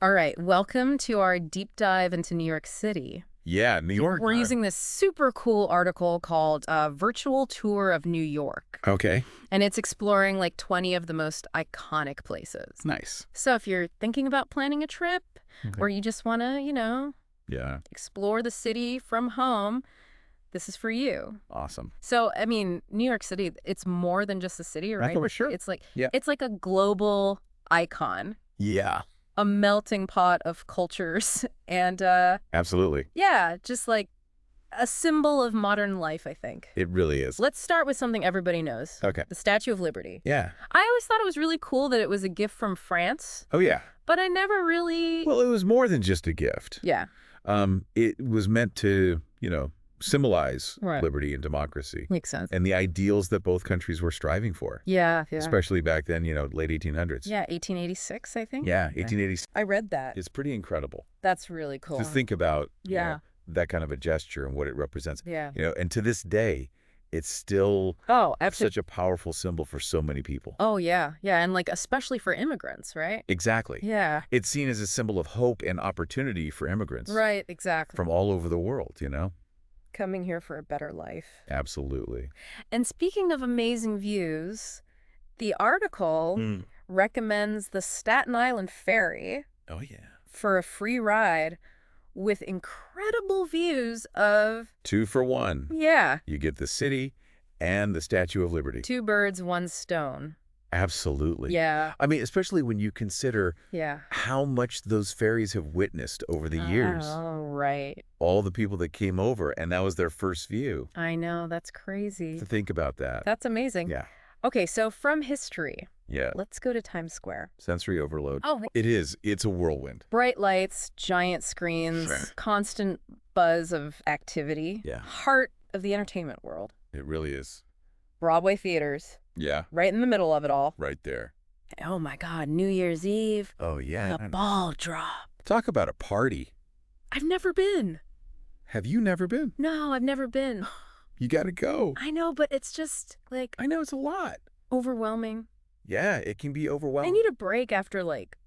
All right, welcome to our deep dive into New York City. Yeah, New York. We're using this super cool article called Virtual Tour of New York. Okay. And it's exploring like 20 of the most iconic places. Nice. So if you're thinking about planning a trip Okay. or you just want to, Yeah. explore the city from home, this is for you. Awesome. So, I mean, New York City, it's more than just a city, right? For sure. It's like Yeah. it's like a global icon, Yeah. a melting pot of cultures and Absolutely. yeah, just like a symbol of modern life, I think. It really is. Let's start with something everybody knows. Okay. The Statue of Liberty. Yeah. I always thought it was really cool that it was a gift from France, Oh, yeah. but I never really... Well, it was more than just a gift. Yeah. It was meant to, symbolize Right. liberty and democracy Makes sense. and the ideals that both countries were striving for, Yeah. especially back then, late 1800s. Yeah, 1886, I think. Yeah, Okay. 1880s. I read that. It's pretty incredible That's really cool. to think about Yeah. that kind of a gesture and what it represents. Yeah. And to this day, it's still Oh, absolutely. such a powerful symbol for so many people. Oh, yeah. Yeah, and like especially for immigrants, right? Exactly. Yeah. It's seen as a symbol of hope and opportunity for immigrants Right, exactly. from all over the world, Coming here for a better life. Absolutely. And speaking of amazing views, the article recommends the Staten Island Ferry Oh, yeah. for a free ride with incredible views of, 2 for 1. yeah, You get the city and the Statue of Liberty. 2 birds, 1 stone. Absolutely. Yeah, I mean, especially when you consider yeah. how much those ferries have witnessed over the years. Oh, right. All the people that came over, and that was their first view. I know, that's crazy. To think about that. That's amazing. Yeah. Okay, so from history, Yeah. let's go to Times Square. Sensory overload. Oh, It is. It's a whirlwind. bright lights, giant screens, Sure. constant buzz of activity. Yeah. Heart of the entertainment world. It really is. Broadway theaters, Yeah. right in the middle of it all. Right there. Oh my God, New Year's Eve, Oh, yeah. the ball drop. Talk about a party. I've never been. Have you never been? No, I've never been. You got to go. I know, but it's just like I know it's a lot. overwhelming. Yeah, it can be I overwhelming. need a break after like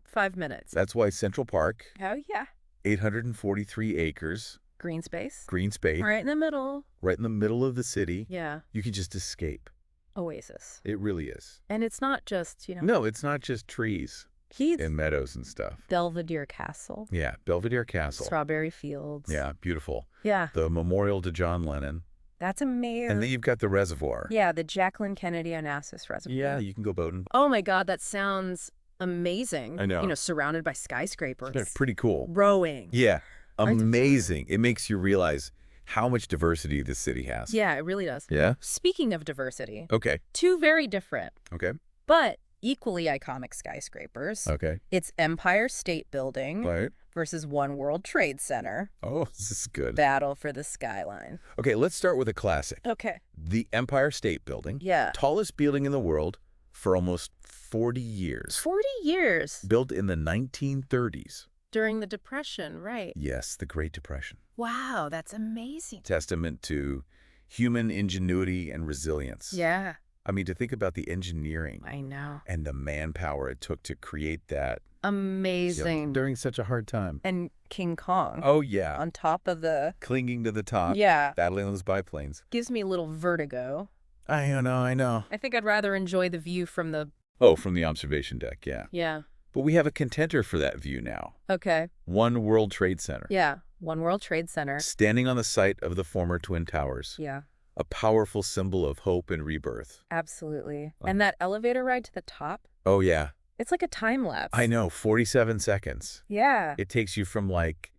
5 minutes. That's why Central Park, Oh yeah. 843 acres, Green space. green space, Right in the middle. right in the middle of the city. Yeah. You can just escape. Oasis. It really is. And it's not just, No, it's not just trees Keith, and meadows and stuff. Belvedere Castle, Yeah, Belvedere Castle. Strawberry Fields. Yeah, beautiful. Yeah. The memorial to John Lennon. That's amazing. And then you've got the reservoir. Yeah, the Jacqueline Kennedy Onassis Reservoir. Yeah, you can go boating. Oh my God, that sounds amazing. I know. Surrounded by skyscrapers. It's pretty cool. Rowing. Yeah, Aren't they- amazing. It makes you realize how much diversity this city has. Yeah, it really does. Yeah? Speaking of diversity, Okay. 2 very different, Okay. but equally iconic skyscrapers. Okay. It's Empire State Building Right. versus One World Trade Center. Oh, this is good. Battle for the skyline. Okay, let's start with a classic. Okay. The Empire State Building. Yeah. Tallest building in the world for almost 40 years. 40 years Built in the 1930s. during the Depression, right? Yes, the Great Depression. Wow, that's amazing. Testament to human ingenuity and resilience. Yeah, I mean, to think about the engineering I know. and the manpower it took to create that Amazing. during such a hard time. And King Kong Oh, yeah. on top of the... Clinging to the top. Yeah, Battling those biplanes. gives me a little vertigo. I know. I think I'd rather enjoy the view from the... Oh, from the observation deck, yeah. Yeah. But we have a contender for that view now. Okay. One World Trade Center. Yeah. One World Trade Center. Standing on the site of the former Twin Towers. Yeah, A powerful symbol of hope and rebirth. absolutely. Oh. And that elevator ride to the top, Oh, yeah. it's like a time lapse. I know, 47 seconds. Yeah. It takes you from like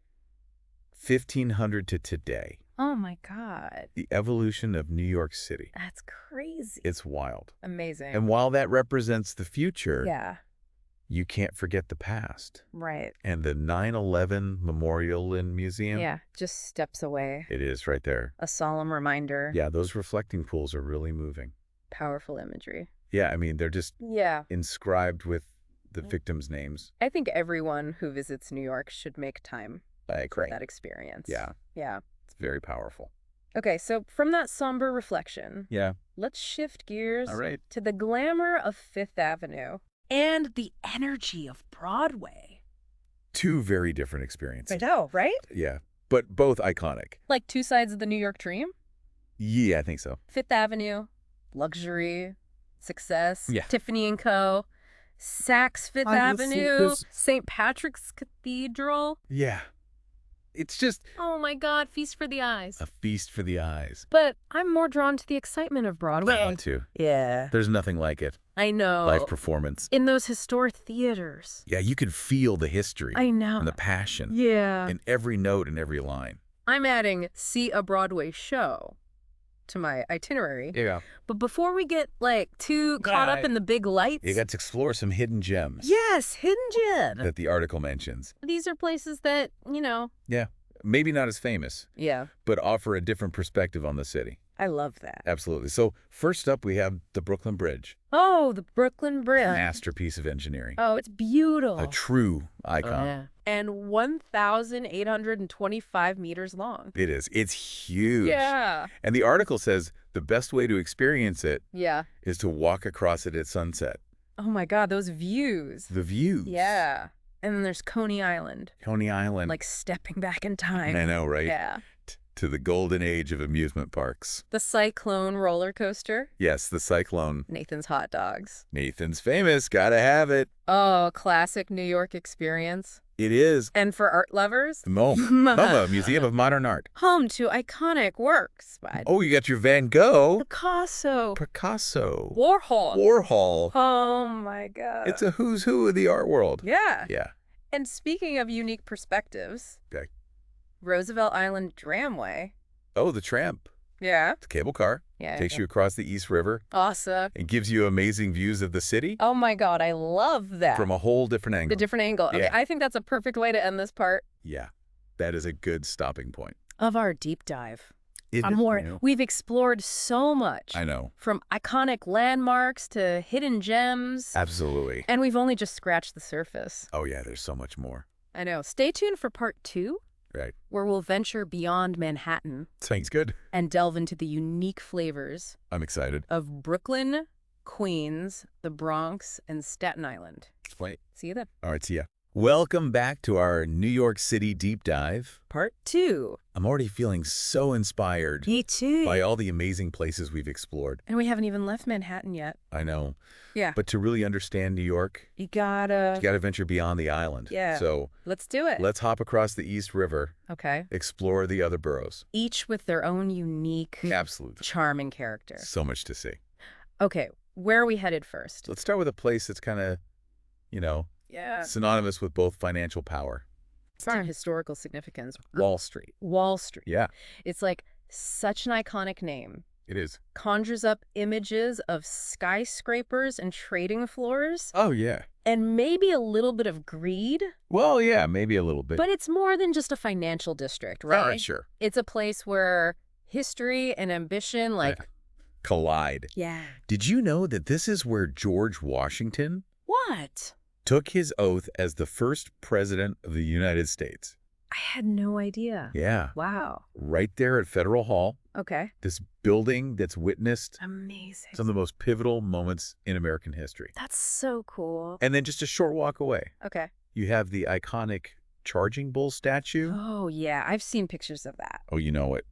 1500 to today. Oh my God. The evolution of New York City. That's crazy. It's wild. Amazing. And while that represents the future, Yeah, you can't forget the past. right. And the 9/11 Memorial and Museum, Yeah, just steps away. it is right there. A solemn reminder. Yeah, those reflecting pools are really moving. Powerful imagery. Yeah, I mean, they're just Yeah. inscribed with the victims' names. I think everyone who visits New York should make time I for agree. that experience. Yeah, Yeah. it's very powerful. Okay, so from that somber reflection, Yeah. let's shift gears All right. to the glamour of Fifth Avenue. And the energy of Broadway. Two very different experiences. I know, right? Yeah, but both iconic. Like two sides of the New York dream? Yeah, I think so. Fifth Avenue, luxury, success, Yeah. Tiffany & Co., Saks Fifth Avenue, St. Patrick's Cathedral. Yeah. It's just Oh my God, feast for the eyes. a feast for the eyes. But I'm more drawn to the excitement of Broadway. I want to. Yeah. There's nothing like it. I know. Live performance. In those historic theaters. Yeah, you could feel the history I know. and the passion Yeah. in every note and every line. I'm adding see a Broadway show to my itinerary. Yeah. But before we get too caught up in the big lights. You got to explore some hidden gems Yes, hidden gem. that the article mentions. These are places that, Yeah. Maybe not as famous, Yeah, but offer a different perspective on the city. I love that. Absolutely. So first up, we have the Brooklyn Bridge. Oh, the Brooklyn Bridge. Masterpiece of engineering. Oh, it's beautiful. A true icon. Yeah. And 1,825 meters long. It is. It's huge. Yeah. And the article says the best way to experience it Yeah. is to walk across it at sunset. Oh my God, those views. The views. Yeah. And then there's Coney Island. Coney Island. Like stepping back in time. I know, right? Yeah. To the golden age of amusement parks. The Cyclone roller coaster. Yes, the Cyclone. Nathan's hot dogs. Nathan's famous. Gotta have it. Oh, classic New York experience. It is. And for art lovers, The MoMA, Museum of Modern Art. home to iconic works by Oh, you got your Van Gogh. Picasso, Picasso. Warhol. Warhol. Oh my God. It's a who's who of the art world. Yeah. Yeah. And speaking of unique perspectives, Okay. Roosevelt Island Tramway. Oh, the tramp. Yeah. It's a cable car. Yeah. Takes you across the East River Awesome. and gives you amazing views of the city Oh my God, I love that. from a whole different angle. The different angle. Okay, Yeah. I think that's a perfect way to end this part Yeah. That is a good stopping point. of our deep dive. It On is, more. you know. We've explored so much. I know. From iconic landmarks to hidden gems. Absolutely. And we've only just scratched the surface. Oh, yeah, there's so much more. I know. Stay tuned for part 2, Right. where we'll venture beyond Manhattan Sounds good. and delve into the unique flavors I'm excited. of Brooklyn, Queens, the Bronx, and Staten Island. Wait. See you then. All right, see ya. Welcome back to our New York City deep dive. Part 2. I'm already feeling so inspired Me too. by all the amazing places we've explored. And we haven't even left Manhattan yet. I know. Yeah. But to really understand New York, You gotta... you got to venture beyond the island. Yeah. So Let's do it. let's hop across the East River, Okay. explore the other boroughs. Each with their own unique, Absolutely. charm and character. So much to see. Okay, where are we headed first? Let's start with a place that's kind of, Yeah. synonymous with both financial power. Historical significance. Wall Street. Wall Street. Yeah, It's like such an iconic name. it is. Conjures up images of skyscrapers and trading floors, Oh, yeah. and maybe a little bit of greed. Well, yeah, maybe a little bit. But it's more than just a financial district, All right? right, sure. It's a place where history and ambition, Collide. yeah. Did you know that this is where George Washington What? took his oath as the first president of the United States? I had no idea. Yeah. Wow. Right there at Federal Hall, Okay. this building that's witnessed Amazing. some of the most pivotal moments in American history. That's so cool. And then just a short walk away, Okay. you have the iconic Charging Bull statue. Oh, yeah. I've seen pictures of that. Oh, you know it.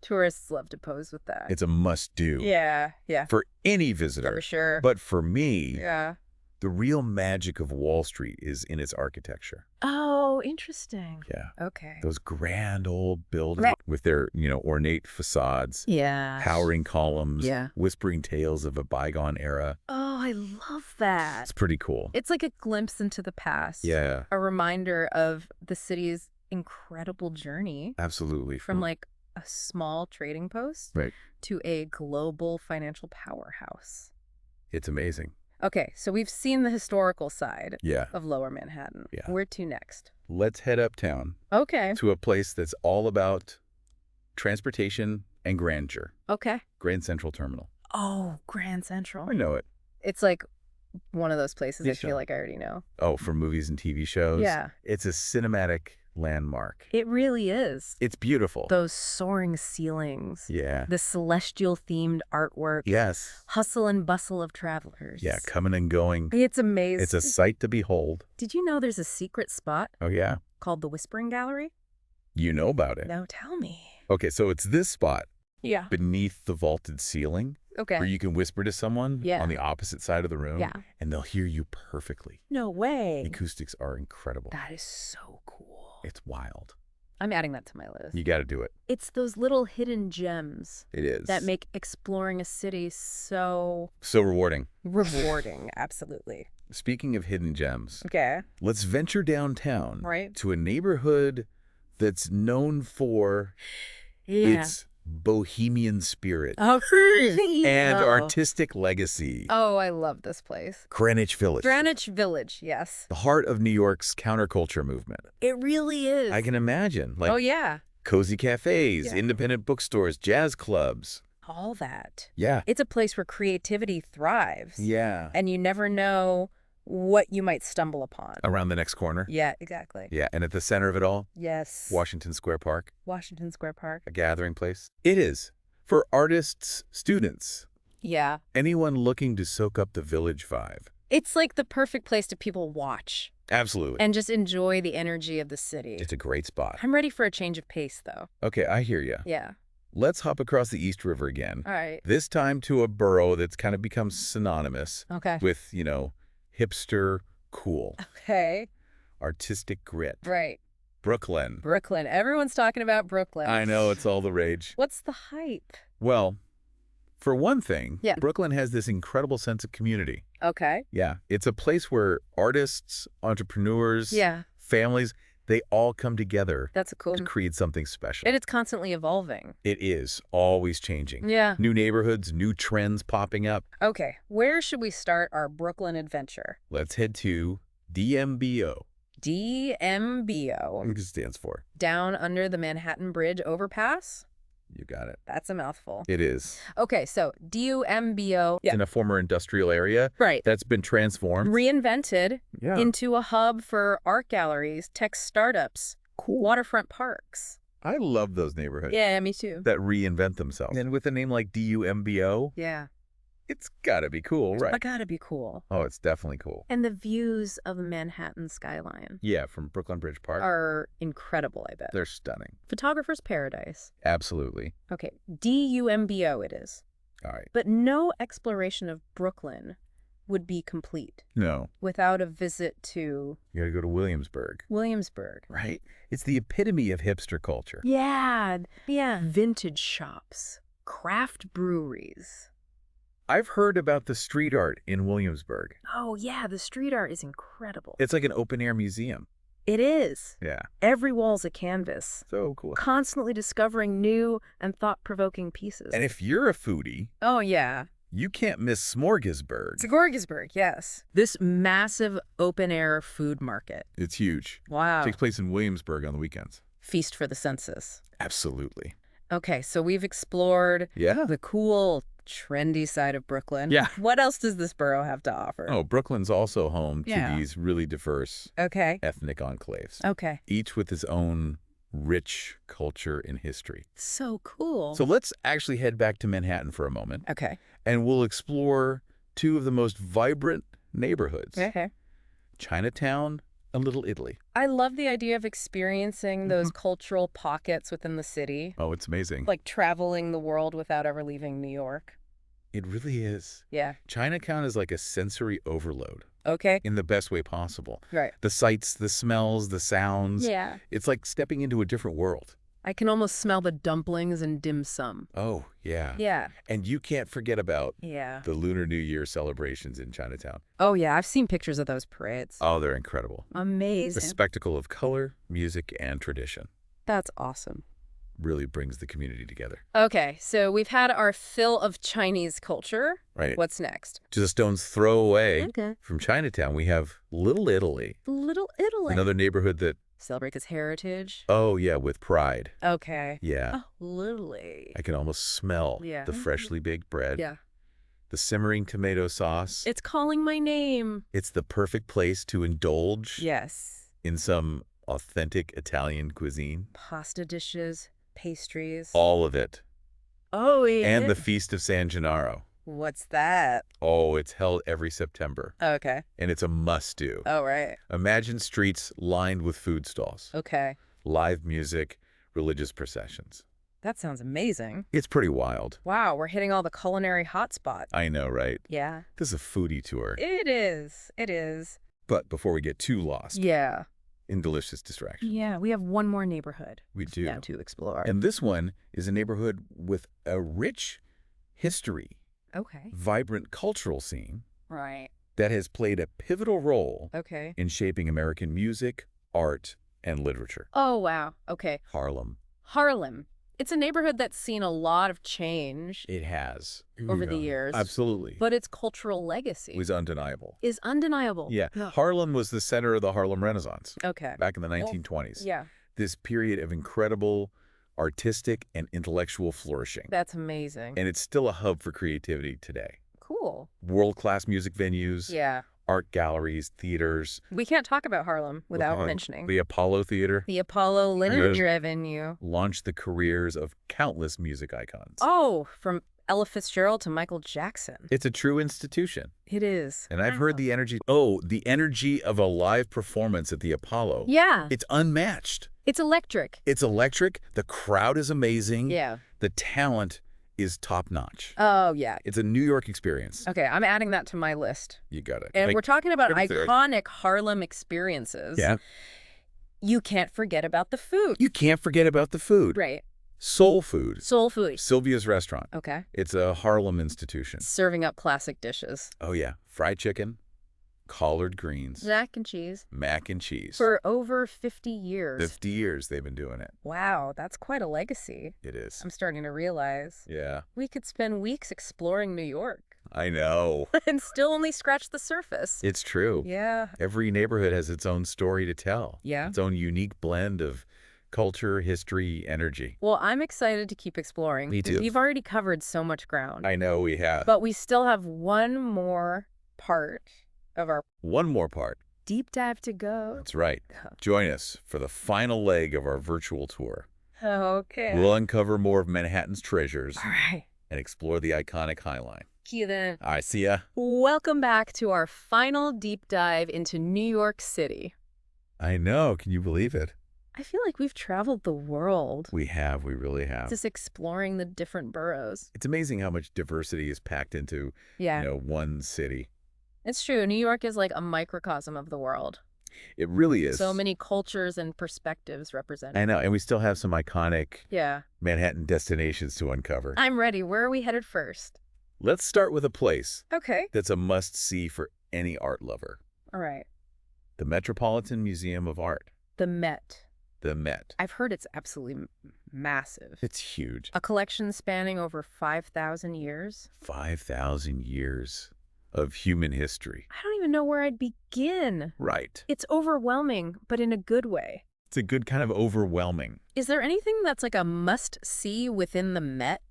Tourists love to pose with that. It's a must-do Yeah. Yeah. for any visitor. For sure. But for me, Yeah. the real magic of Wall Street is in its architecture. Oh, interesting. Yeah. Okay. Those grand old buildings Right. with their, ornate facades, Yeah. towering columns, Yeah. whispering tales of a bygone era. Oh, I love that. It's pretty cool. It's like a glimpse into the past. Yeah, A reminder of the city's incredible journey absolutely. from like a small trading post Right. to a global financial powerhouse. It's amazing. Okay, so we've seen the historical side Yeah. of Lower Manhattan. Yeah. Where to next? Let's head uptown Okay. to a place that's all about transportation and grandeur. Okay. Grand Central Terminal. Oh, Grand Central. I know it. It's like one of those places Yeah, I feel sure. like I already know. Oh, from movies and TV shows. Yeah. It's a cinematic landmark. It really is. It's beautiful. Those soaring ceilings. Yeah. The celestial-themed artwork. Yes. Hustle and bustle of travelers. Yeah, coming and going. It's amazing. It's a sight to behold. Did you know there's a secret spot Oh, yeah? called the Whispering Gallery? You know about it. No, tell me. Okay, so it's this spot Yeah. beneath the vaulted ceiling Okay. where you can whisper to someone Yeah. on the opposite side of the room, Yeah. and they'll hear you perfectly. No way. The acoustics are incredible. That is so cool. It's wild. I'm adding that to my list. You got to do it. It's those little hidden gems It is. that make exploring a city so so rewarding. rewarding. Absolutely. Speaking of hidden gems, Okay. let's venture downtown Right. to a neighborhood that's known for Yeah. its bohemian spirit Oh, and oh. artistic legacy. Oh, I love this place. Greenwich Village. Greenwich Village, yes. The heart of New York's counterculture movement. It really is. I can imagine. Like Oh, yeah. cozy cafes, Yeah. independent bookstores, jazz clubs. All that. Yeah. It's a place where creativity thrives. Yeah. And you never know what you might stumble upon. Around the next corner. Yeah, exactly. Yeah. And at the center of it all, Yes. Washington Square Park, Washington Square Park. a gathering place. It is. For artists, students, Yeah. anyone looking to soak up the village vibe. It's like the perfect place to people watch Absolutely. and just enjoy the energy of the city. It's a great spot. I'm ready for a change of pace, though. Okay, I hear you. Yeah. Let's hop across the East River again. All right. This time to a borough that's kind of become synonymous Okay. with, hipster cool, Okay. artistic grit. Right. Brooklyn. Brooklyn. Everyone's talking about Brooklyn. I know, it's all the rage. What's the hype? Well, for one thing, Yeah. Brooklyn has this incredible sense of community. Okay. Yeah, it's a place where artists, entrepreneurs, Yeah. families, they all come together That's cool. to create something special. And it's constantly evolving. It is always changing. Yeah. New neighborhoods, new trends popping up. Okay. Where should we start our Brooklyn adventure? Let's head to DMBO. DMBO. What it stands for. Down under the Manhattan Bridge overpass? You got it. That's a mouthful. It is. Okay, so DUMBO. It's in a former industrial area Right. that's been transformed. Reinvented Yeah. into a hub for art galleries, tech startups, Cool. waterfront parks. I love those neighborhoods Yeah, me too. that reinvent themselves. And with a name like DUMBO, Yeah. it's got to be cool, It's right? gotta be cool. Oh, it's definitely cool. And the views of the Manhattan skyline Yeah, from Brooklyn Bridge Park. are incredible, I bet. They're stunning. Photographer's paradise. Absolutely. Okay, DUMBO it is. All right. But no exploration of Brooklyn would be complete No, without a visit to you got to go to Williamsburg. Williamsburg. Right? It's the epitome of hipster culture. Yeah. Vintage shops, craft breweries. I've heard about the street art in Williamsburg. Oh, yeah, the street art is incredible. It's like an open-air museum. It is. Yeah. Every wall's a canvas, So cool. constantly discovering new and thought-provoking pieces. And if you're a foodie, Oh, yeah. you can't miss Smorgasburg. Gorgeousburg, yes. This massive open-air food market. It's huge. Wow. Takes place in Williamsburg on the weekends. Feast for the senses. Absolutely. Okay, so we've explored Yeah. the cool, trendy side of Brooklyn. Yeah. What else does this borough have to offer? Oh, Brooklyn's also home to Yeah. these really diverse Okay. ethnic enclaves, Okay. each with its own rich culture and history. So cool. So let's actually head back to Manhattan for a moment, Okay. and we'll explore two of the most vibrant neighborhoods, Okay. Chinatown and Little Italy. I love the idea of experiencing those cultural pockets within the city, Oh, it's amazing. like traveling the world without ever leaving New York. It really is. Yeah. Chinatown is like a sensory overload Okay. in the best way possible. Right. The sights, the smells, the sounds. Yeah. It's like stepping into a different world. I can almost smell the dumplings and dim sum. Oh, yeah. Yeah. And you can't forget about Yeah. the Lunar New Year celebrations in Chinatown. Oh, yeah. I've seen pictures of those parades. Oh, they're incredible. The Amazing. spectacle of color, music, and tradition That's awesome. really brings the community together. Okay, so we've had our fill of Chinese culture. Right. What's next? Just a stone's throw away Okay. from Chinatown, we have Little Italy, Little Italy. another neighborhood that, Celebrate its heritage. oh, yeah, with pride. Okay. Yeah. Oh, Lily. I can almost smell Yeah. the freshly baked bread, Yeah. the simmering tomato sauce. It's calling my name. It's the perfect place to indulge Yes. in some authentic Italian cuisine. Pasta dishes, pastries. All of it. Oh, yeah. And the Feast of San Gennaro. What's that? Oh, it's held every September. Okay. And it's a must-do. Oh, right. Imagine streets lined with food stalls. Okay. Live music, religious processions. That sounds amazing. It's pretty wild. Wow, we're hitting all the culinary hotspots. I know, right? Yeah. This is a foodie tour. It is. It is. But before we get too lost Yeah. in delicious distractions. Yeah, we have one more neighborhood. We do. Yeah, to explore. And this one is a neighborhood with a rich history, Okay. vibrant cultural scene Right. that has played a pivotal role Okay. in shaping American music, art, and literature. Oh, wow. Okay. Harlem. Harlem. It's a neighborhood that's seen a lot of change It has. over the years. Absolutely. But its cultural legacy It was undeniable. is undeniable. Yeah. Ugh. Harlem was the center of the Harlem Renaissance Okay. back in the 1920s. Yeah. This period of incredible artistic and intellectual flourishing. That's amazing. And it's still a hub for creativity today. Cool. World-class music venues, Yeah. art galleries, theaters. We can't talk about Harlem without mentioning The Apollo Theater the Apollo Lineage Avenue. launched the careers of countless music icons. Oh, from Ella Fitzgerald to Michael Jackson. It's a true institution. It is. And I've heard the energy of a live performance at the Apollo. Yeah. It's unmatched. It's electric. It's electric. The crowd is amazing. Yeah. The talent is top-notch. Oh, yeah. It's a New York experience. Okay, I'm adding that to my list. You got it. And we're talking about everything. iconic Harlem experiences. Yeah. You can't forget about the food. You can't forget about the food. Right. Soul food. Soul food. Sylvia's Restaurant. Okay. It's a Harlem institution. Serving up classic dishes. Oh, yeah. Fried chicken, collard greens, Mac and cheese. mac and cheese. For over 50 years. 50 years they've been doing it. Wow, that's quite a legacy. It is. I'm starting to realize. Yeah. We could spend weeks exploring New York I know. and still only scratch the surface. It's true. Yeah. Every neighborhood has its own story to tell. Yeah. Its own unique blend of culture, history, energy. Well, I'm excited to keep exploring. Me too. We've already covered so much ground. I know we have. But we still have one more part of our One more part. deep dive to go. That's right. Join us for the final leg of our virtual tour. Okay. We'll uncover more of Manhattan's treasures All right. and explore the iconic High Line. See you then. All right, see ya. Welcome back to our final deep dive into New York City. I know. Can you believe it? I feel like we've traveled the world. We have. We really have. Just exploring the different boroughs. It's amazing how much diversity is packed into, Yeah. one city. It's true. New York is like a microcosm of the world. It really is. So many cultures and perspectives represented. I know. And we still have some iconic Yeah. Manhattan destinations to uncover. I'm ready. Where are we headed first? Let's start with a place Okay. that's a must-see for any art lover. All right. The Metropolitan Museum of Art. The Met. The Met. I've heard it's absolutely massive. It's huge. A collection spanning over 5,000 years. 5,000 years of human history. I don't even know where I'd begin. Right. It's overwhelming, but in a good way. It's a good kind of overwhelming. Is there anything that's like a must-see within the Met?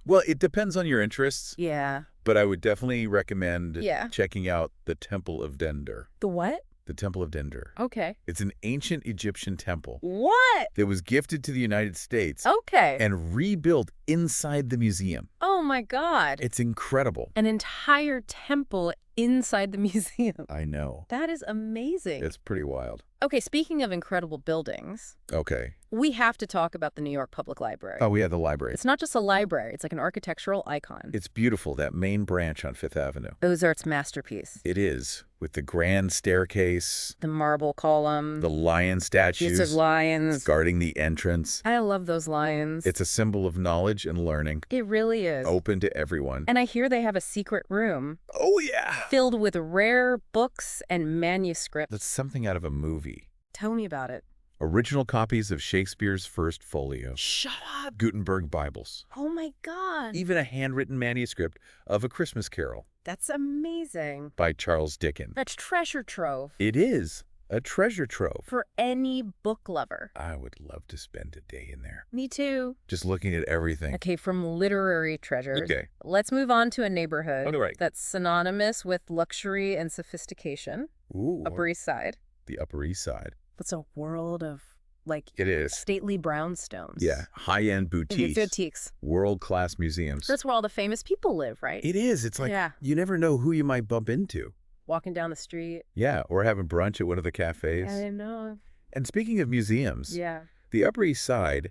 Well, it depends on your interests, Yeah. but I would definitely recommend Yeah. checking out the Temple of Dendur. The what? The Temple of Dendur. Okay. It's an ancient Egyptian temple What? that was gifted to the United States Okay. and rebuilt inside the museum. Oh my God. It's incredible. An entire temple inside the museum. I know. That is amazing. It's pretty wild. Okay, speaking of incredible buildings, Okay. we have to talk about the New York Public Library. Oh, we have the library. It's not just a library. It's like an architectural icon. It's beautiful, that main branch on Fifth Avenue. Ozart's masterpiece. It is, with the grand staircase, The marble column. the lion Use of statues lions. guarding the entrance. I love those lions. It's a symbol of knowledge and learning, It really is. open to everyone. And I hear they have a secret room Oh, yeah! filled with rare books and manuscripts. That's something out of a movie. Tell me about it. Original copies of Shakespeare's First Folio. Shut up. Gutenberg Bibles. Oh my God. Even a handwritten manuscript of A Christmas Carol That's amazing. by Charles Dickens. That's treasure trove It is a treasure trove. for any book lover. I would love to spend a day in there, Me too. just looking at everything. Okay, from literary treasures. Okay. Let's move on to a neighborhood Okay, right. that's synonymous with luxury and sophistication. Ooh, Upper East Side. the Upper East Side. That's a world of, like, It is. stately brownstones. Yeah. High-end boutiques. Boutiques. World-class museums. That's where all the famous people live, right? It is. It's like you never know who you might bump into. Walking down the street. Yeah, or having brunch at one of the cafes. I know. And speaking of museums, Yeah. the Upper East Side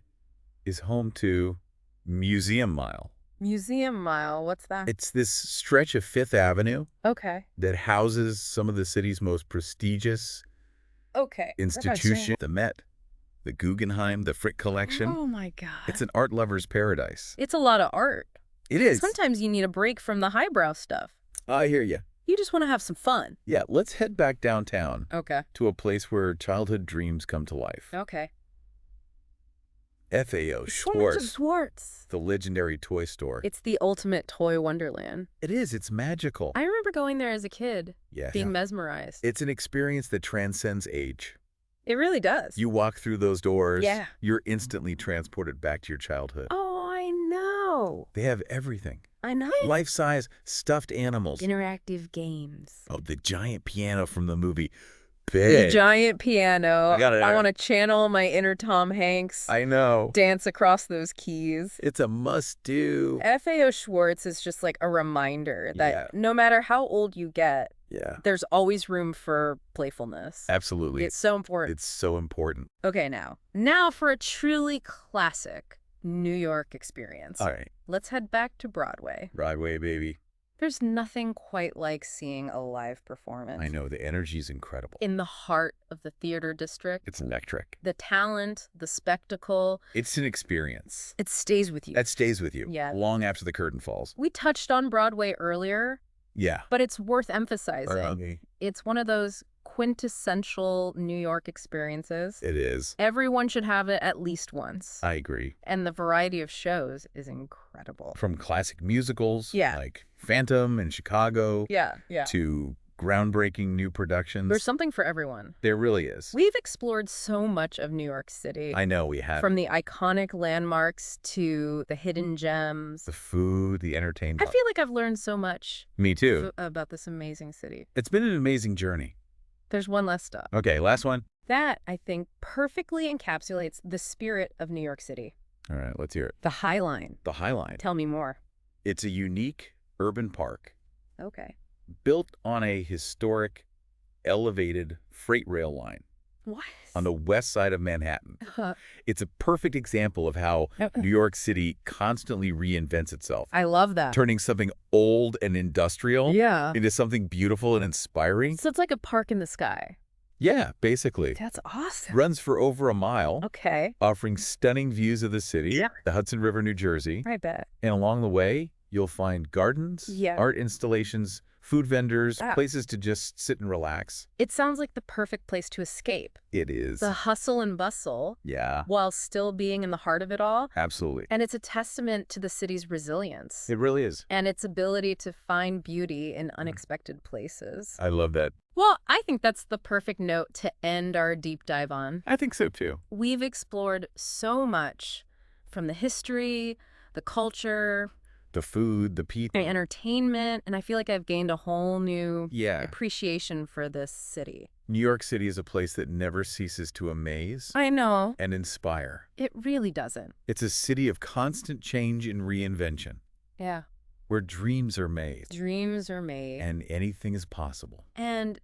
is home to Museum Mile. Museum Mile, what's that? It's this stretch of Fifth Avenue Okay. that houses some of the city's most prestigious institutions. The Met, the Guggenheim, the Frick Collection. Oh my God. It's an art lover's paradise. It's a lot of art. It is. Sometimes you need a break from the highbrow stuff. I hear you. You just want to have some fun. Yeah, let's head back downtown Okay. to a place where childhood dreams come to life. Okay. FAO Schwartz, the legendary toy store. It's the ultimate toy wonderland. It is. It's magical. I remember going there as a kid, being mesmerized. It's an experience that transcends age. It really does. You walk through those doors, Yeah. You're instantly transported back to your childhood. Oh, I know. They have everything. I know. Life-size stuffed animals. Interactive games. Oh, the giant piano from the movie The Big. giant piano. I want to channel my inner Tom Hanks. I know. Dance across those keys. It's a must-do. FAO Schwartz is just like a reminder that no matter how old you get, there's always room for playfulness. Absolutely. It's so important. It's so important. Okay, now for a truly classic New York experience. All right. Let's head back to Broadway. Broadway, baby. There's nothing quite like seeing a live performance. I know. The energy is incredible. In the heart of the theater district. It's electric. The talent, the spectacle. It's an experience. It stays with you. That stays with you. Yeah. Long after the curtain falls. We touched on Broadway earlier. Yeah. But it's worth emphasizing. It's one of those quintessential New York experiences. It is. Everyone should have it at least once. I agree. And the variety of shows is incredible. From classic musicals like Phantom in Chicago to groundbreaking new productions. There's something for everyone. There really is. We've explored so much of New York City. I know we have. From the iconic landmarks to the hidden gems. The food, the entertainment. I feel like I've learned so much. Me too. About this amazing city. It's been an amazing journey. There's one last stop. Okay, last one. That, I think, perfectly encapsulates the spirit of New York City. All right, let's hear it. The High Line. The High Line. Tell me more. It's a unique urban park. Okay. Built on a historic, elevated freight rail line. What? On the west side of Manhattan. It's a perfect example of how New York City constantly reinvents itself. I love that. Turning something old and industrial into something beautiful and inspiring. So it's like a park in the sky. Yeah, basically. That's awesome. Runs for over a mile. Okay. Offering stunning views of the city, the Hudson River, New Jersey. I bet. And along the way, you'll find gardens, art installations, food vendors, places to just sit and relax. It sounds like the perfect place to escape. It is. The hustle and bustle. Yeah. While still being in the heart of it all. Absolutely. And it's a testament to the city's resilience. It really is. And its ability to find beauty in unexpected places. I love that. Well, I think that's the perfect note to end our deep dive on. I think so, too. We've explored so much from the history, the culture, the food, the people, entertainment, and I feel like I've gained a whole new appreciation for this city. New York City is a place that never ceases to amaze. I know. And inspire. It really doesn't. It's a city of constant change and reinvention. Yeah. Where dreams are made. Dreams are made. And anything is possible. And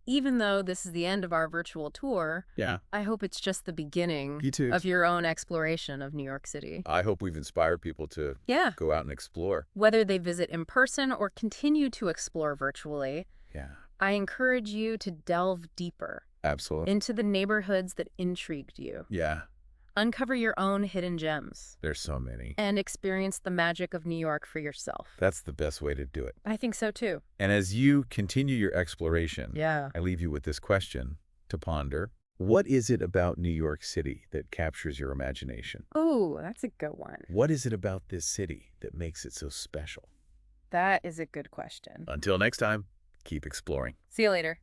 even though this is the end of our virtual tour, I hope it's just the beginning of your own exploration of New York City. I hope we've inspired people to go out and explore. Whether they visit in person or continue to explore virtually, I encourage you to delve deeper into the neighborhoods that intrigued you. Uncover your own hidden gems. There's so many. And experience the magic of New York for yourself. That's the best way to do it. I think so, too. And as you continue your exploration, I leave you with this question to ponder. What is it about New York City that captures your imagination? Oh, that's a good one. What is it about this city that makes it so special? That is a good question. Until next time, keep exploring. See you later.